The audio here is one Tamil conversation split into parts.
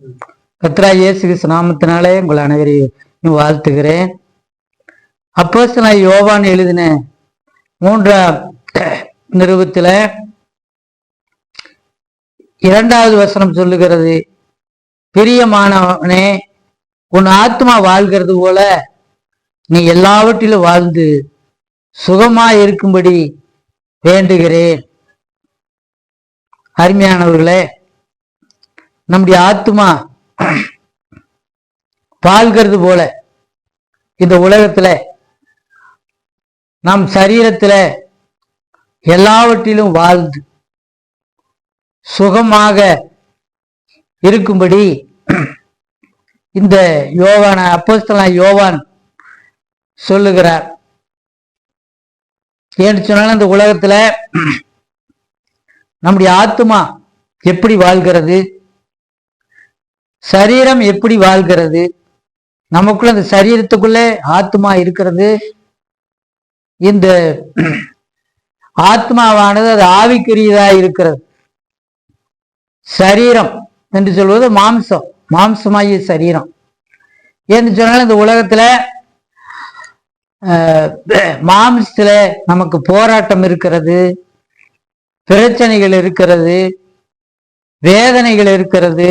கர்த்தராகிய இயேசு கிறிஸ்து நாமத்தினாலே உங்கள் அனைவரையும் வாழ்த்துகிறேன். அப்போஸ்தலனாகிய யோவான் எழுதின 3ஆம் நிருபத்துல 2வது வசனம் சொல்லுகிறது, பிரியமானவனே, உன் ஆத்மா வாழ்கிறது போல நீ எல்லாவற்றிலும் வாழ்ந்து சுகமாய் இருக்கும்படி வேண்டுகிறேன். அருமையானவர்களே, நம்முடைய ஆத்மா வாழ்கிறது போல இந்த உலகத்துல நம் சரீரத்துல எல்லாவற்றிலும் வாழ்ந்து சுகமாக இருக்கும்படி இந்த அப்போஸ்தலனாகிய யோவான் சொல்லுகிறார். ஏன்னு சொன்னாலும் இந்த உலகத்துல நம்முடைய ஆத்மா எப்படி வாழ்கிறது, சரீரம் எப்படி வாழ்கிறது, நமக்குள்ள இந்த சரீரத்துக்குள்ளே ஆத்மா இருக்கிறது. இந்த ஆத்மாவானது அது ஆவிக்குரியதா இருக்கிறது. சரீரம் என்று சொல்வது மாம்சமாகிய சரீரம். ஏன்னு சொன்னாலும் இந்த உலகத்துல மாம்சத்துல நமக்கு போராட்டம் இருக்கிறது, பிரச்சனைகள் இருக்கிறது, வேதனைகள் இருக்கிறது,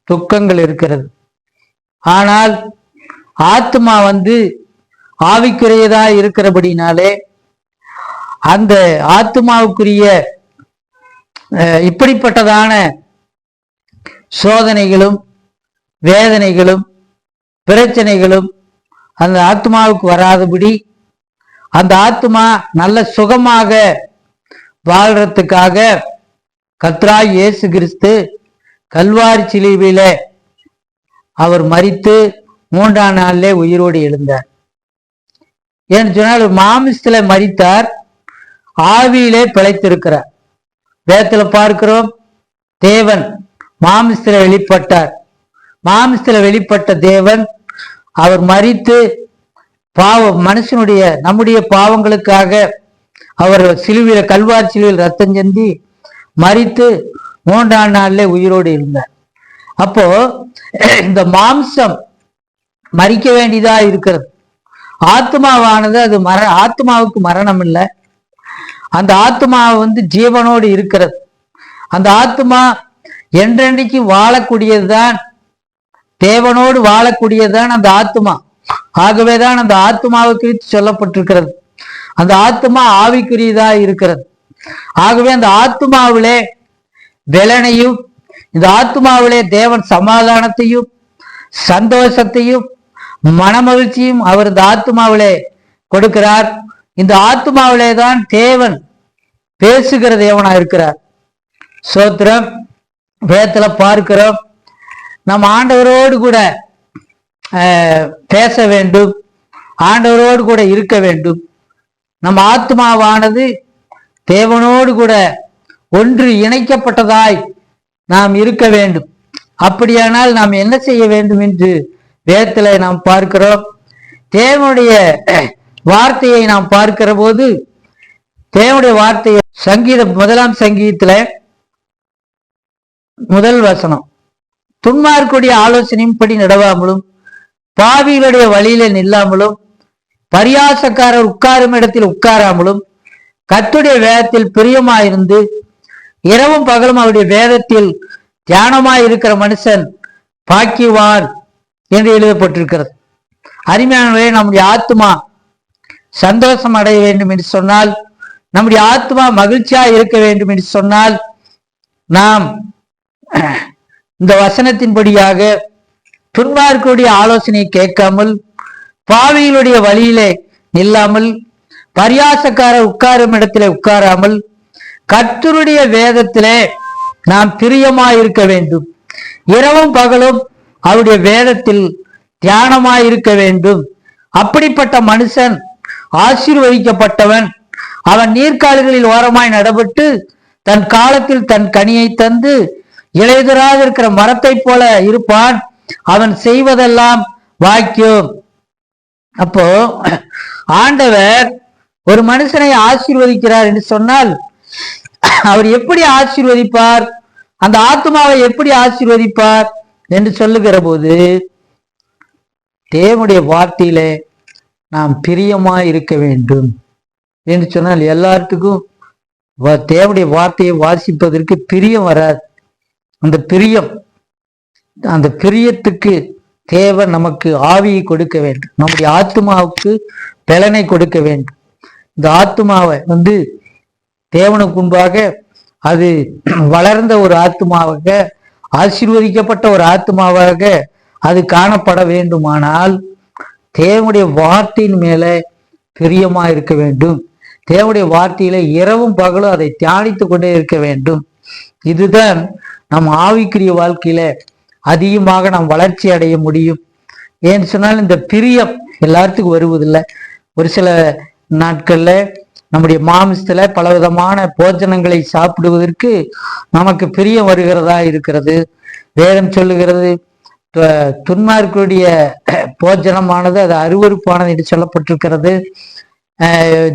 துக்கங்கள் இருக்கிறது. ஆனால் ஆத்மா ஆவிக்குரியதா இருக்கிறபடினாலே அந்த ஆத்மாவுக்குரிய இப்படிப்பட்டதான சோதனைகளும் வேதனைகளும் பிரச்சனைகளும் அந்த ஆத்மாவுக்கு வராதபடி அந்த ஆத்மா நல்ல சுகமாக வாழ்றதுக்காக கர்த்தராகிய இயேசு கிறிஸ்து கல்வாரி சிலுவையில அவர் மரித்து 3ஆம் நாளிலே உயிரோடு எழுந்தார். ஏன்னு சொன்னால் மாமிசத்துல மரித்தார், ஆவியிலே பிழைத்திருக்கிறார். வேதத்துல பார்க்கிறோம், தேவன் மாமிசத்துல வெளிப்பட்டார். மாமிசத்துல வெளிப்பட்ட தேவன் அவர் மரித்து நம்முடைய பாவங்களுக்காக அவர் சிலுவையில கல்வாரி சிலுவையில் ரத்தம் சிந்தி மரித்து 3ஆம் நாளிலே உயிரோடு இருந்தார். அப்போ இந்த மாம்சம் மரிக்க வேண்டியதா இருக்கிறது. ஆத்மாவானது அது ஆத்மாவுக்கு மரணம் இல்லை. அந்த ஆத்மா ஜீவனோடு இருக்கிறது. அந்த ஆத்மா என்றென்றைக்கு வாழக்கூடியதுதான், தேவனோடு வாழக்கூடியதுதான் அந்த ஆத்மா. ஆகவேதான் அந்த ஆத்மாவுக்கு சொல்லப்பட்டிருக்கிறது, அந்த ஆத்மா ஆவிக்குரியதா இருக்கிறது. ஆகவே அந்த ஆத்மாவிலே பலனையும், இந்த ஆத்மாவிலே தேவன் சமாதானத்தையும் சந்தோஷத்தையும் மனமகிழ்ச்சியும் அவர் இந்த ஆத்மாவிலே கொடுக்கிறார். இந்த ஆத்மாவிலே தான் தேவன் பேசுகிற தேவனா இருக்கிறார். சோத்திரம். வேதத்துல பார்க்கிறோம், நம் ஆண்டவரோடு கூட பேச வேண்டும், ஆண்டவரோடு கூட இருக்க வேண்டும். நம் ஆத்மாவானது தேவனோடு கூட ஒன்று இணைக்கப்பட்டதாய் நாம் இருக்க வேண்டும். அப்படியானால் நாம் என்ன செய்ய வேண்டும் என்று வேதத்துல நாம் பார்க்கிறோம். தேவனுடைய வார்த்தையை நாம் பார்க்கிற போது, தேவனுடைய வார்த்தையை சங்கீதம் 1ஆம் சங்கீதத்துல 1 வசனம், துன்மார்க்குடைய ஆலோசனையின்படி நடவாமலும் பாவிகளுடைய வழியில நில்லாமலும் பரியாசக்காரர் உட்காரும் இடத்தில் உட்காராமலும் கர்த்தருடைய வேதத்தில் பிரியமாயிருந்து இரவும் பகலும் அவருடைய வேதத்தில் தியானமாயிருக்கிற மனுஷன் பாக்கியவான் என்று எழுதப்பட்டிருக்கிறது. அருமையானவர்களே, நம்முடைய ஆத்மா சந்தோஷம் அடைய வேண்டும் என்று சொன்னால், நம்முடைய ஆத்மா மகிழ்ச்சியா இருக்க வேண்டும் என்று சொன்னால், நாம் இந்த வசனத்தின்படியாக துன்மார்க்குடைய ஆலோசனையை கேட்காமல், பாவிகளுடைய வழியிலே நில்லாமல், பரியாசக்காரர் உட்காரும் இடத்திலே உட்காராமல், கர்த்தருடைய வேதத்திலே நாம் பிரியமாயிருக்க வேண்டும். இரவும் பகலும் அவருடைய வேதத்தில் தியானமாயிருக்க வேண்டும். அப்படிப்பட்ட மனுஷன் ஆசீர்வதிக்கப்பட்டவன். அவன் நீர்க்கால்களில் ஓரமாய் நடப்பட்டு தன் காலத்தில் தன் கனியை தந்து இலையுதிராக இருக்கிற மரத்தை போல இருப்பான். அவன் செய்வதெல்லாம் வாக்கியம். அப்போ ஆண்டவர் ஒரு மனுஷனை ஆசீர்வதிக்கிறார் என்று சொன்னால், அவர் எப்படி ஆசீர்வதிப்பார்? அந்த ஆத்மாவை எப்படி ஆசீர்வதிப்பார்? என்று சொல்லுகிற போது தேவனுடைய வார்த்தையிலே நாம் பிரியமாய் இருக்க வேண்டும் என்று சொன்னால் எல்லாத்துக்கும் தேவனுடைய வார்த்தையை வாசிப்பதற்கு பிரியம் வராது. அந்த பிரியத்துக்கு தேவன் நமக்கு ஆவியை கொடுக்க வேண்டும், நம்முடைய ஆத்மாவுக்கு பலனை கொடுக்க வேண்டும். இந்த ஆத்மாவை தேவனுக்கு முன்பாக அது வளர்ந்த ஒரு ஆத்மாவாக, ஆசீர்வதிக்கப்பட்ட ஒரு ஆத்மாவாக அது காணப்பட வேண்டுமானால் தேவனுடைய வார்த்தையின் மேல பிரியமா இருக்க வேண்டும். தேவனுடைய வார்த்தையில இரவும் பகலும் அதை தியானித்து கொண்டே இருக்க வேண்டும். இதுதான் நம் ஆவிக்குரிய வாழ்க்கையில அதிகமாக நாம் வளர்ச்சி அடைய முடியும். ஏன்னு சொன்னால் இந்த பிரியம் எல்லாத்துக்கும் வருவதில்லை. ஒரு சில நாட்கள்ல நம்முடைய மாமிசத்துல பலவிதமான போஜனங்களை சாப்பிடுவதற்கு நமக்கு பிரியம் வருகிறதா இருக்கிறது. வேதம் சொல்லுகிறது துன்மார்களுடைய போஜனமானது அது அருவருப்பானது என்று சொல்லப்பட்டிருக்கிறது.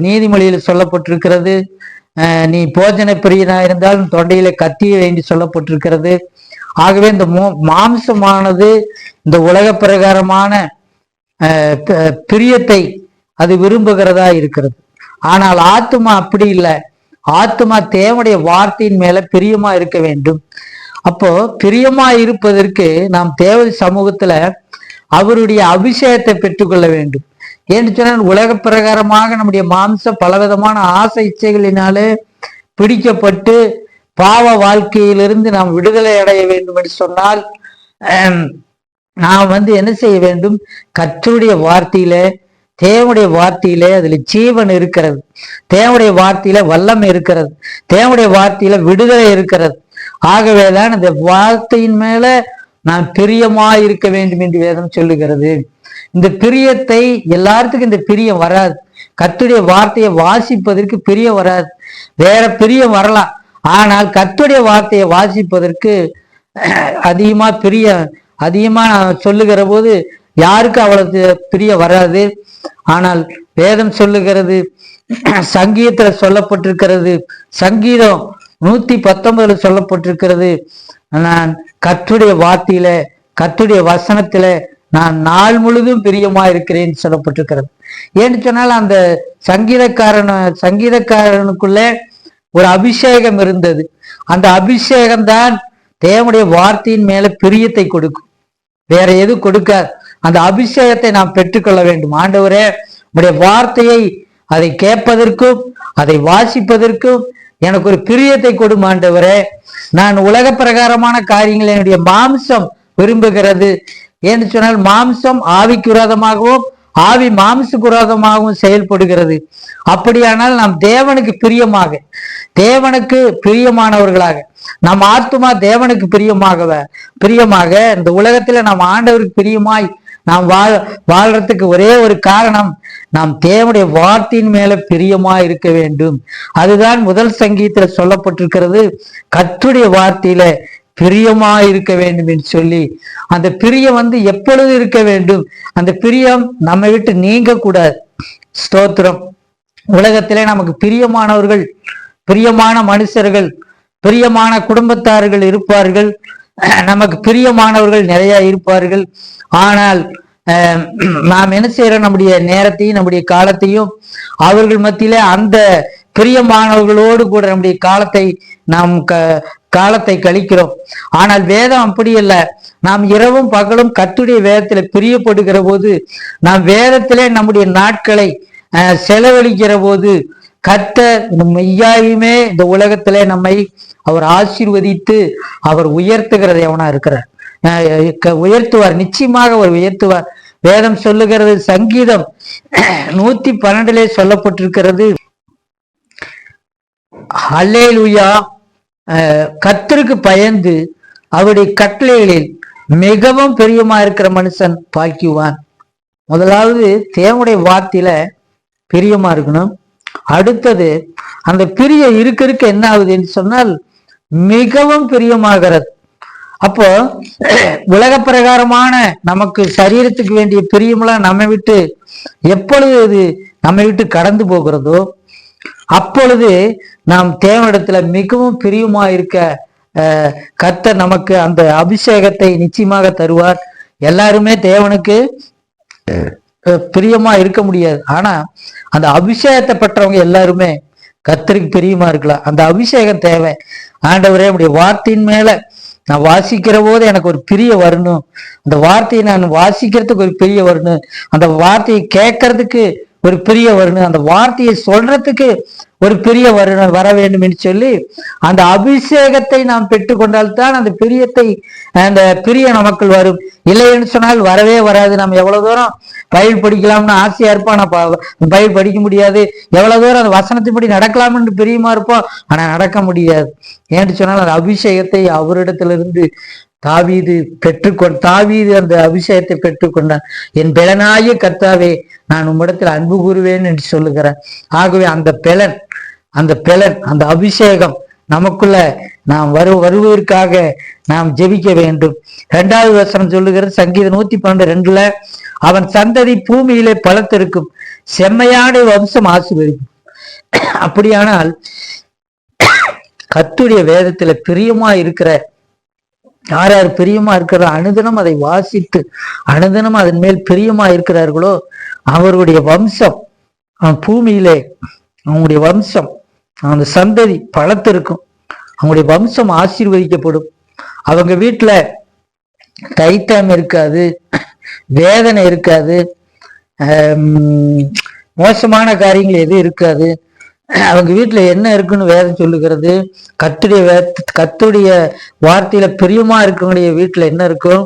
நீதிமொழியில் சொல்லப்பட்டிருக்கிறது நீ போஜன பிரியனா இருந்தாலும் தொண்டையில கத்திய என்று சொல்லப்பட்டிருக்கிறது. ஆகவே இந்த மாம்சமானது இந்த உலக பிரகாரமான பிரியத்தை அது விரும்புகிறதா இருக்கிறது. ஆனால் ஆத்துமா அப்படி இல்லை. ஆத்துமா தேவனுடைய வார்த்தையின் மேல பிரியமா இருக்க வேண்டும். அப்போ பிரியமா இருப்பதற்கு நாம் தேவ சமூகத்துல அவருடைய அபிஷேகத்தை பெற்றுக்கொள்ள வேண்டும். ஏன்னு சொன்னால் உலக பிரகாரமாக நம்முடைய மாம்சம் பலவிதமான ஆசை இச்சைகளினாலே பிடிக்கப்பட்டு பாவ வாழ்க்கையிலிருந்து நாம் விடுதலை அடைய வேண்டும் என்று சொன்னால் நாம் என்ன செய்ய வேண்டும்? கர்த்தருடைய வார்த்தையில, தேவனுடைய வார்த்தையிலே அதுல ஜீவன் இருக்கிறது, தேவனுடைய வார்த்தையில வல்லமை இருக்கிறது, தேவனுடைய வார்த்தையில விடுதலை இருக்கிறது. ஆகவேதான் இந்த வார்த்தையின் மேல நான் பிரியமாய் இருக்க வேண்டும் என்று வேதம் சொல்லுகிறது. இந்த பிரியத்தை எல்லாத்துக்கும் இந்த பிரியம் வராது. கர்த்தருடைய வார்த்தையை வாசிப்பதற்கு பிரியம் வராது, வேற பிரியம் வரலாம். ஆனால் கர்த்தருடைய வார்த்தையை வாசிப்பதற்கு அதிகமா நான் சொல்லுகிற போது யாருக்கு அவ்வளவு பிரியம் வராது. ஆனால் வேதம் சொல்லுகிறது, சங்கீதத்துல சொல்லப்பட்டிருக்கிறது, சங்கீதம் 119 சொல்லப்பட்டிருக்கிறது, நான் கர்த்தருடைய வார்த்தையில, கர்த்தருடைய வசனத்தில நான் நாள் முழுதும் பிரியமா இருக்கிறேன் சொல்லப்பட்டிருக்கிறது. ஏன்னு சொன்னால் அந்த சங்கீதக்காரனுக்குள்ள ஒரு அபிஷேகம் இருந்தது. அந்த அபிஷேகம் தான் தேவனுடைய வார்த்தையின் மேல பிரியத்தை கொடுக்கும், வேற எதுவும் கொடுக்காது. அந்த அபிஷேகத்தை நாம் பெற்றுக்கொள்ள வேண்டும். ஆண்டவரே, உடைய வார்த்தையை அதை கேட்பதற்கும் அதை வாசிப்பதற்கும் எனக்கு ஒரு பிரியத்தை கொடும் ஆண்டவரே. நான் உலக பிரகாரமான காரியங்கள் என்னுடைய மாம்சம் விரும்புகிறது. என்று சொன்னால் மாம்சம் ஆவிக்கு விரோதமாகவும் ஆவி மாம்சுக்கு விரோதமாகவும் செயல்படுகிறது. அப்படியானால் நாம் தேவனுக்கு தேவனுக்கு பிரியமானவர்களாக, நம் ஆத்துமா தேவனுக்கு பிரியமாக இந்த உலகத்துல நாம் ஆண்டவருக்கு பிரியமாய் நாம் வாழ்றதுக்கு ஒரே ஒரு காரணம், நாம் தேவனுடைய வார்த்தையின் மேல பிரியமா இருக்க வேண்டும். அதுதான் முதல் சங்கீதத்துல சொல்லப்பட்டிருக்கிறது, கர்த்தருடைய வார்த்தையில பிரியமா இருக்க வேண்டும் என்று சொல்லி. அந்த பிரியம் எப்பொழுது இருக்க வேண்டும்? அந்த பிரியம் நம்ம விட்டு நீங்க கூடாது. ஸ்தோத்திரம். உலகத்திலே நமக்கு பிரியமானவர்கள், பிரியமான மனுஷர்கள், பிரியமான குடும்பத்தார்கள் இருப்பார்கள், நமக்கு பிரியமானவர்கள் நிறைய இருப்பார்கள். ஆனால் நாம் என்ன செய்யறோம்? நம்முடைய நேரத்தையும் நம்முடைய காலத்தையும் அவர்கள் மத்தியிலே அந்த பிரியமானவர்களோடு கூட நம்முடைய காலத்தை கழிக்கிறோம். ஆனால் வேதம் அப்படி இல்லை. நாம் இரவும் பகலும் கர்த்தருடைய வேதத்துல பிரியப்படுகிற போது, நாம் வேதத்திலே நம்முடைய நாட்களை செலவழிக்கிற போது கர்த்தர் மெய்யாயுமே இந்த உலகத்திலே நம்மை அவர் ஆசீர்வதித்து அவர் உயர்த்துகிறது எவனா இருக்கிறார், உயர்த்துவார், நிச்சயமாக அவர் உயர்த்துவார். வேதம் சொல்லுகிறது, சங்கீதம் 112 சொல்லப்பட்டிருக்கிறது, அல்லேலூயா, கர்த்தருக்கு பயந்து அவருடைய கட்டளைகளில் மிகவும் பிரியமா இருக்கிற மனுஷன் பாக்கிவான். முதலாவது தேவனுடைய வார்த்தையில பிரியமா இருக்கணும். அடுத்தது அந்த பிரியம் இருக்க என்ன ஆகுது என்று சொன்னால் மிகவும் பிரியமாகிறது. அப்போ உலக பிரகாரமான நமக்கு சரீரத்துக்கு வேண்டிய பிரியமெல்லாம் நம்ம விட்டு எப்பொழுது இது நம்ம விட்டு கடந்து போகிறதோ அப்பொழுது நாம் தேவனிடத்துல மிகவும் பிரியமா இருக்க கர்த்தர் நமக்கு அந்த அபிஷேகத்தை நிச்சயமாக தருவார். எல்லாருமே தேவனுக்கு பிரியமா இருக்க முடியாது. ஆனா அந்த அபிஷேகத்தை பெற்றவங்க எல்லாருமே கர்த்தருக்கு பிரியமா இருக்கலாம். அந்த அபிஷேகம் தேவை. ஆண்டவரே, உடைய வார்த்தையின் மேல நான் வாசிக்கிற போது எனக்கு ஒரு பிரிய வரணும். அந்த வார்த்தையை நான் வாசிக்கிறதுக்கு ஒரு பிரிய வரணும். அந்த வார்த்தையை கேட்கறதுக்கு ஒரு பிரிய வரணும். அந்த வார்த்தையை சொல்றதுக்கு ஒரு பிரிய வர வேண்டும் என்று சொல்லி அந்த அபிஷேகத்தை நாம் பெற்றுக்கொண்டால்தான் அந்த பிரிய நமக்குள் வரும். இல்லைன்னு சொன்னால் வரவே வராது. நம்ம எவ்வளவு தூரம் பைபிள் படிக்கலாம்னு ஆசையா இருப்போம், ஆனா பைபிள் படிக்க முடியாது. எவ்வளவு தூரம் அந்த வசனத்தின்படி நடக்கலாம்னு பிரியமா இருப்போம், ஆனா நடக்க முடியாது. ஏன்னு சொன்னால் அந்த அபிஷேகத்தை அவரிடத்திலிருந்து தாவீது அந்த அபிஷேகத்தை பெற்றுக்கொண்டான். என் பெலனாய கர்த்தாவே, நான் உம்மிடத்தில் அன்பு கூறுவேன் என்று சொல்லுகிறேன். ஆகவே அந்த அபிஷேகம் நமக்குள்ள நாம் வருவதற்காக நாம் ஜெபிக்க வேண்டும். 2வது வசனம் சொல்லுகிறது, சங்கீதம் 112:2, அவன் சந்ததி பூமியிலே பலத்திருக்கும், செம்மையான வம்சம் ஆசீர்வதிக்கும். அப்படியானால் கர்த்தருடைய வேதத்துல பிரியமா இருக்கிற யார் பிரியமா இருக்கிற அனுதினம் அதை வாசித்து அனுதினம் அதன் மேல் பிரியமா இருக்கிறார்களோ அவருடைய வம்சம் பூமியிலே, அவங்களுடைய வம்சம், அந்த சந்ததி பலத்திருக்கும், அவங்களுடைய வம்சம் ஆசீர்வதிக்கப்படும். அவங்க வீட்டுல கைத்தாம் இருக்காது, வேதனை இருக்காது, மோசமான காரியங்கள் எதுவும் இருக்காது. அவங்க வீட்டுல என்ன இருக்குன்னு வேதம் சொல்லுகிறது. கர்த்தருடைய வார்த்தையில பிரியமா இருக்கக்கூடிய வீட்டுல என்ன இருக்கும்?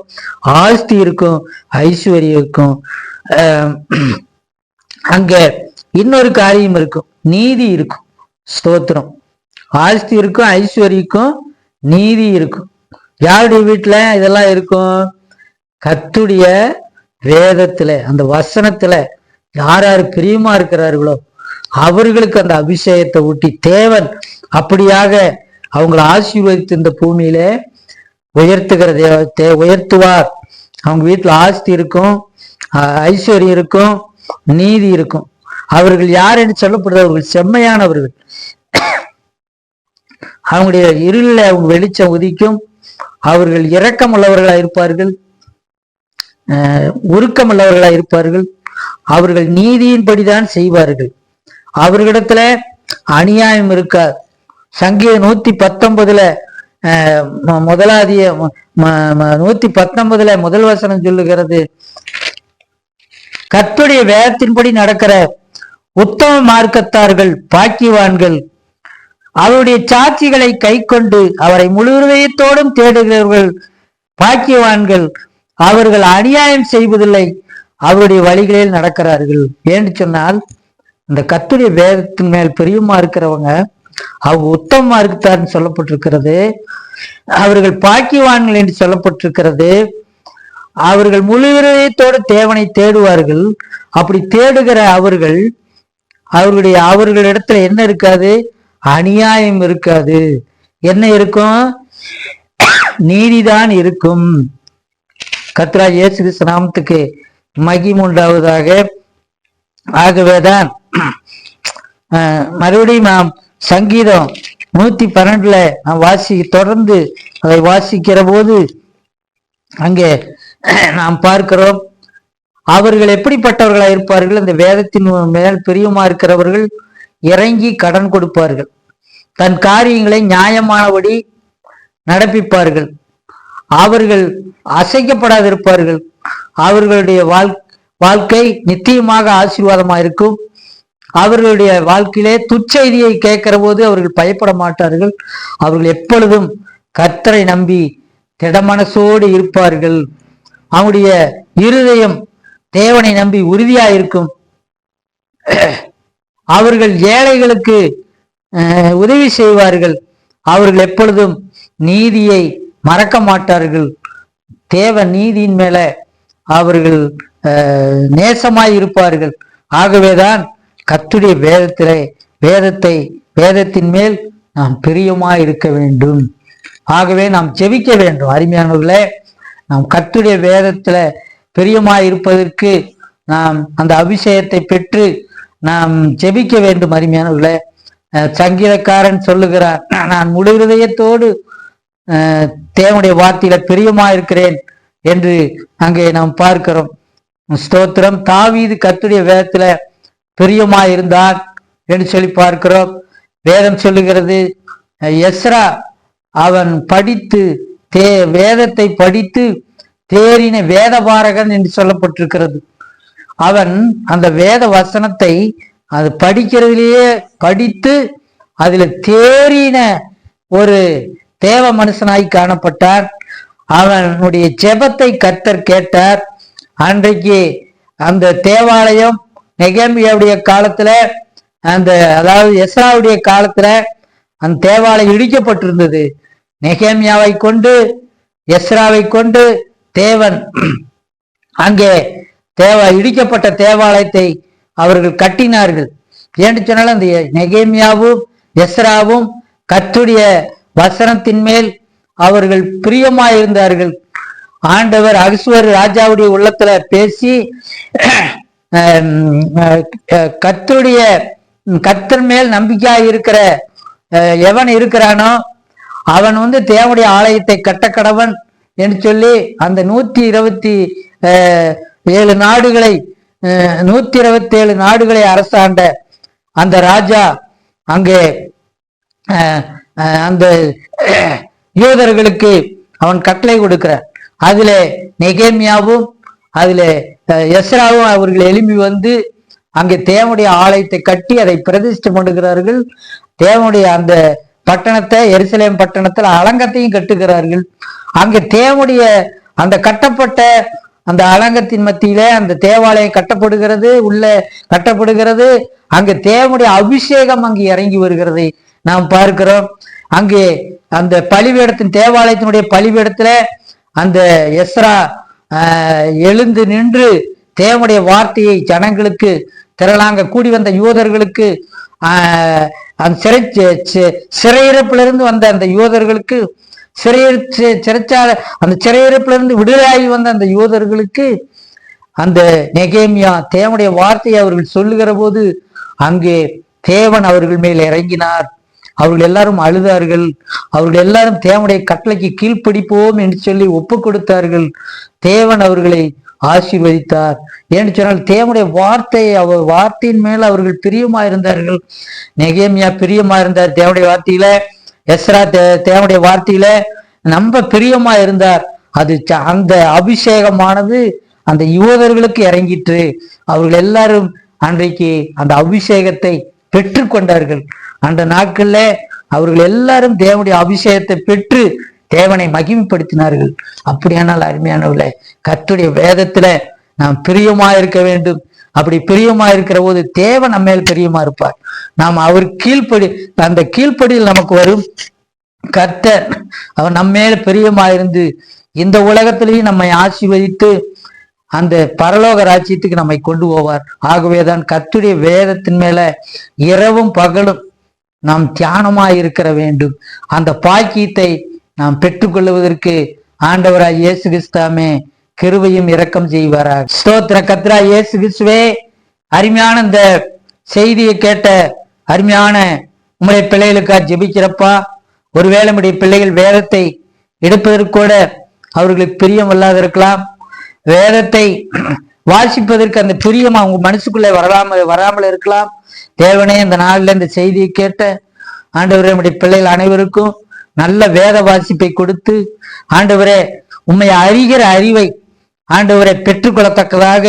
ஆஸ்தி இருக்கும், ஐஸ்வர்யம் இருக்கும். அங்க இன்னொரு காரியம் இருக்கும், நீதி இருக்கும். ஸ்தோத்திரம். ஆஸ்தி இருக்கும், ஐஸ்வர்யம், நீதி இருக்கும். யாருடைய வீட்டுல இதெல்லாம் இருக்கும்? கர்த்தருடைய வேதத்துல, அந்த வசனத்துல யார் பிரியமா இருக்கிறார்களோ அவர்களுக்கு அந்த அபிஷேகத்தை ஊட்டி தேவன் அப்படியாக அவங்களை ஆசீர்வதித்து இந்த பூமியில உயர்த்துவார். அவங்க வீட்டுல ஆஸ்தி இருக்கும், ஐஸ்வர்யம் இருக்கும், நீதி இருக்கும். அவர்கள் யார் என்று சொல்லப்படுறவர்கள் செம்மையானவர்கள். அவங்களுடைய இருளில் அவங்க வெளிச்சம் உதிக்கும். அவர்கள் இரக்கம் உள்ளவர்களாக இருப்பார்கள், உருக்கம் உள்ளவர்களாக இருப்பார்கள். அவர்கள் நீதியின்படிதான் செய்வார்கள். அவர்களிடத்துல அநியாயம் இருக்காது. சங்கீதம் 119 119 முதல் வசனம் சொல்லுகிறது, கர்த்தருடைய வேதத்தின்படி நடக்கிற உத்தம மார்க்கத்தார்கள் பாக்கியவான்கள், அவருடைய சாட்சிகளை கை கொண்டு அவரை முழு இதயத்தோடும் தேடுகிறவர்கள் பாக்கியவான்கள். அவர்கள் அநியாயம் செய்வதில்லை, அவருடைய வழிகளில் நடக்கிறார்கள். ஏன்னு சொன்னால் இந்த கர்த்தருடைய வேதத்தின் மேல் பிரியமா இருக்கிறவங்க அவங்க உத்தமமா இருக்குத்தார்னு சொல்லப்பட்டிருக்கிறது. அவர்கள் பாக்கியவான்கள் என்று சொல்லப்பட்டிருக்கிறது. அவர்கள் முழு இதயத்தோடு தேவனை தேடுவார்கள். அப்படி தேடுகிற அவர்களிடத்துல என்ன இருக்காது? அநியாயம் இருக்காது. என்ன இருக்கும்? நீதிதான் இருக்கும். கர்த்தராகிய இயேசு கிறிஸ்து நாமத்துக்கு மகிமை உண்டாவதாக. ஆகவேதான் மறுபடியும் நாம் சங்கீதம் 112 நாம் தொடர்ந்து அதை வாசிக்கிற போது அங்கே நாம் பார்க்கிறோம், அவர்கள் எப்படிப்பட்டவர்களாக இருப்பார்கள்? இந்த வேதத்தின் மேல் பிரியமா இருக்கிறவர்கள் இறங்கி கடன் கொடுப்பார்கள், தன் காரியங்களை நியாயமானபடி நடப்பிப்பார்கள், அவர்கள் அசைக்கப்படாதிருப்பார்கள், அவர்களுடைய வாழ்க்கை நிச்சயமாக ஆசீர்வாதமாக இருக்கும். அவர்களுடைய வாழ்க்கையிலே துச்செய்தியை கேட்கிற போது அவர்கள் பயப்பட மாட்டார்கள். அவர்கள் எப்பொழுதும் கர்த்தரை நம்பி திடமனசோடு இருப்பார்கள். அவனுடைய இருதயம் தேவனை நம்பி உறுதியா இருக்கும். அவர்கள் ஏழைகளுக்கு உதவி செய்வார்கள். அவர்கள் எப்பொழுதும் நீதியை மறக்க மாட்டார்கள். தேவ நீதியின் மேல அவர்கள் நேசமாய் இருப்பார்கள். ஆகவேதான் கர்த்தருடைய வேதத்தின் மேல் நாம் பிரியமாய் இருக்க வேண்டும். ஆகவே நாம் ஜெபிக்க வேண்டும். அருமையானவர்களே, நாம் கர்த்தருடைய வேதத்துல பிரியமாய் இருப்பதற்கு நாம் அந்த அபிஷேகத்தை பெற்று நாம் ஜெபிக்க வேண்டும். அருமையானவர்களே, சங்கீதக்காரன் சொல்லுகிறார், நான் முழு இதயத்தோடு தேவனுடைய வார்த்தையில பிரியமா இருக்கிறேன் என்று அங்கே நாம் பார்க்கிறோம். ஸ்தோத்திரம். தாவீது கர்த்தருடைய வேதத்துல பிரியமா இருந்தான் என்று சொல்லி பார்க்கிறோம். வேதம் சொல்லுகிறது, எஸ்ரா அவன் படித்து வேதத்தை படித்து தேறின வேதபாரகன் என்று சொல்லப்பட்டிருக்கிறது. அவன் அந்த வேத வசனத்தை அது படிக்கிறதுலேயே படித்து அதுல தேறின ஒரு தேவ மனுஷனாய் காணப்பட்டார். அவனுடைய ஜெபத்தை கர்த்தர் கேட்டார். அன்றைக்கு அந்த தேவாலயம் நெகேமியாவுடைய காலத்துல, அதாவது எஸ்ராவுடைய காலத்துல அந்த தேவாலயம் இடிக்கப்பட்டிருந்தது. நெகேமியாவை கொண்டு எஸ்ராவை கொண்டு தேவன் அங்கே இடிக்கப்பட்ட தேவாலயத்தை அவர்கள் கட்டினார்கள். ஏன்னு சொன்னாலும் அந்த நெகேமியாவும் எஸ்ராவும் கர்த்தருடைய வசனத்தின் மேல் அவர்கள் பிரியமாயிருந்தார்கள். ஆண்டவர் அகசுவர் ராஜாவுடைய உள்ளத்துல பேசி கர்த்தர் மேல் நம்பிக்கையா இருக்கிற எவன் இருக்கிறானோ அவன் தேவனுடைய ஆலயத்தை கட்டக்கடவன் என்று சொல்லி அந்த 127 நாடுகளை 127 நாடுகளை அரசாண்ட அந்த ராஜா அங்கே அந்த யூதர்களுக்கு அவன் கட்டளை கொடுக்கிறார். அதுல நெகேமியாவும் அதுல எஸ்ராவும் அவர்கள் எழும்பி அங்கே தேவனுடைய ஆலயத்தை கட்டி அதை பிரதிஷ்டை பண்ணுகிறார்கள். தேவனுடைய அந்த பட்டணத்தை, எருசலேம் பட்டணத்துல அலங்கத்தையும் கட்டுகிறார்கள். அங்கே தேவனுடைய அந்த கட்டப்பட்ட அந்த அலங்கத்தின் மத்தியில அந்த தேவாலயம் கட்டப்படுகிறது, உள்ள கட்டப்படுகிறது. அங்கே தேவனுடைய அபிஷேகம் அங்கு இறங்கி வருகிறதை நாம் பார்க்கிறோம். அங்கே அந்த பலிபீடத்தின் தேவாலயத்தினுடைய பலிபீடத்துல அந்த எஸ்ரா எழுந்து நின்று தேவனுடைய வார்த்தையை ஜனங்களுக்கு திரளாங்க கூடி வந்த யூதர்களுக்கு அந்த சிறையிருப்பிலிருந்து வந்த அந்த யூதர்களுக்கு அந்த சிறையிருப்பிலிருந்து விடுதலாகி வந்த அந்த யூதர்களுக்கு அந்த நெகேமியா தேவனுடைய வார்த்தையை அவர்கள் சொல்லுகிற போது அங்கே தேவன் அவர்கள் மேல் இறங்கினார். அவர்கள் எல்லாரும் அழுதார்கள். அவர்கள் எல்லாரும் தேவனுடைய கட்டளைக்கு கீழ்ப்படிப்போம் என்று சொல்லி ஒப்பு கொடுத்தார்கள். தேவன் அவர்களை ஆசீர்வதித்தார். ஏன்னு சொன்னால் தேவனுடைய வார்த்தையின் மேல் அவர்கள் பிரியமா இருந்தார்கள். நெகேமியா பிரியமா இருந்தார் தேவனுடைய வார்த்தையில. எஸ்ரா தேவனுடைய வார்த்தையில ரொம்ப பிரியமா இருந்தார். அது அந்த அபிஷேகமானது அந்த யூதர்களுக்கு இறங்கிற்று. அவர்கள் எல்லாரும் அன்றைக்கு அந்த அபிஷேகத்தை பெற்று கொண்டார்கள். அந்த நாட்கள்ல அவர்கள் எல்லாரும் தேவனுடைய அபிஷேகத்தை பெற்று தேவனை மகிமைப்படுத்தினார்கள். அப்படியானால் அருமையானவர்களே, கர்த்தருடைய வேதத்துல நாம் பிரியமா இருக்க வேண்டும். அப்படி பிரியமா இருக்கிற போது தேவன் நம்ம மேல் பிரியமா இருப்பார். நாம் அவர் அந்த கீழ்ப்படியில் நமக்கு வரும் கர்த்தர் அவர் நம்ம மேல பிரியமா இருந்து இந்த உலகத்திலையும் நம்மை ஆசீர்வதித்து அந்த பரலோக ராஜ்யத்துக்கு நம்மை கொண்டு போவார். ஆகவேதான் கர்த்தருடைய வேதத்தின் மேல இரவும் பகலும் நாம் தியானமாய் இருக்கிற வேண்டும். அந்த பாக்கியத்தை நாம் பெற்றுக்கொள்வதற்கு ஆண்டவராய் இயேசு கிறிஸ்துவே கிருபையும் இரக்கம் செய்வாராக. ஸ்தோத்திர. கர்த்தரா இயேசு கிறிஸ்துவே, அருமையான இந்த செய்தியை கேட்ட அருமையான உம்முடைய பிள்ளைகளுக்கா ஜெபிக்கிறப்பா. ஒருவேளை நம்முடைய பிள்ளைகள் வேதத்தை எடுப்பதற்கு கூட அவர்களுக்கு பிரியம் இல்லாத இருக்கலாம். வேதத்தை வாசிப்பதற்கு அந்த பிரியம் அவங்க மனசுக்குள்ளே வராமல் இருக்கலாம். தேவனே, இந்த நாளில் இந்த செய்தியை கேட்ட ஆண்டவரே, நம்முடைய பிள்ளைகள் அனைவருக்கும் நல்ல வேத வாசிப்பை கொடுத்து ஆண்டவரே உம்மை அறிகிற அறிவை ஆண்டவரை பெற்றுக்கொள்ளத்தக்கதாக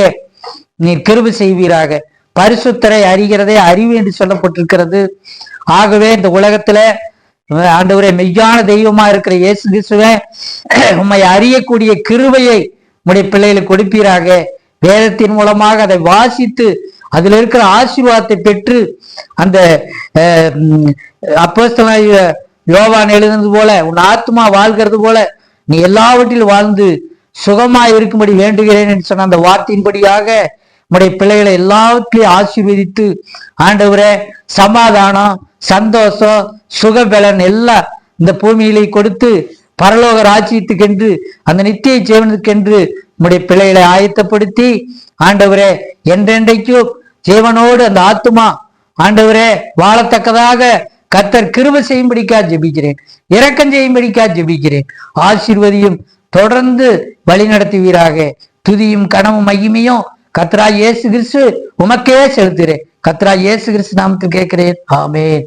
நீர் கிருபை செய்வீராக. பரிசுத்தரை அறிகிறதே அறிவு என்று சொல்லப்பட்டிருக்கிறது. ஆகவே இந்த உலகத்துல ஆண்டவரே மெய்யான தெய்வமா இருக்கிற இயேசு கிறிஸ்துவே, உம்மை அறியக்கூடிய கிருபையை உம்முடைய பிள்ளைகளுக்கு கொடுப்பீராக. வேதத்தின் மூலமாக அதை வாசித்து அதுல இருக்கிற ஆசீர்வாதத்தை பெற்று அந்த அப்போஸ்தலனாகிய யோவான் எழுதுனது போல உன் ஆத்மா வாழ்கிறது போல நீ எல்லாவற்றிலும் வாழ்ந்து சுகமாய் இருக்கும்படி வேண்டுகிறேன் என்று சொன்ன அந்த வார்த்தையின்படியாக உம்முடைய பிள்ளைகளை எல்லாவற்றையும் ஆசீர்வதித்து ஆண்டவரே சமாதானம், சந்தோஷம், சுகபலன் எல்லாம் இந்த பூமியிலே கொடுத்து பரலோக ராஜ்யத்துக்கென்று அந்த நித்திய ஜீவனுக்கென்று உம்முடைய பிள்ளைகளை ஆயத்தப்படுத்தி ஆண்டவரே என்றென்றைக்கும் ஜீவனோடு அந்த ஆத்துமா ஆண்டவரே வாழத்தக்கதாக கர்த்தர் கிருபை செய்யும்படிக்கா ஜெபிக்கிறேன், இரக்கம் செய்யும்படிக்கா ஜெபிக்கிறேன். ஆசீர்வதியும், தொடர்ந்து வழி நடத்துவீராக. துதியும் கனவும் மகிமையும் கர்த்தராகிய இயேசு கிறிஸ்து உமக்கே செலுத்துகிறேன். கர்த்தராகிய இயேசு கிறிஸ்து நாமத்தில் கேட்கிறேன். ஆமென்.